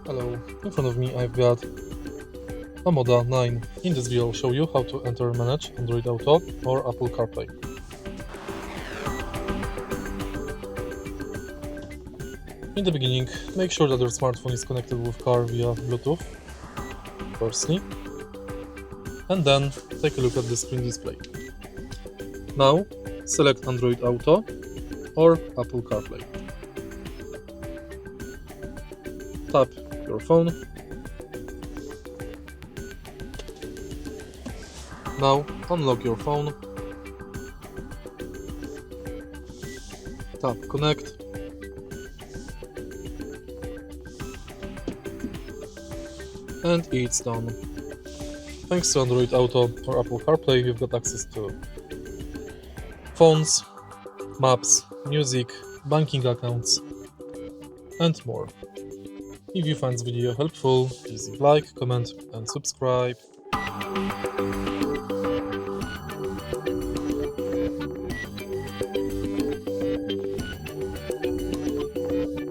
Hello, in front of me I've got OMODA 9. In this video I'll show you how to enter and manage Android Auto or Apple CarPlay. In the beginning, make sure that your smartphone is connected with car via Bluetooth, firstly, and then take a look at the screen display. Now, select Android Auto or Apple CarPlay. Tap your phone. Now, unlock your phone. Tap Connect. And it's done. Thanks to Android Auto or Apple CarPlay, you've got access to phones, maps, music, banking accounts, and more. If you find this video helpful, please leave a like, comment, and subscribe.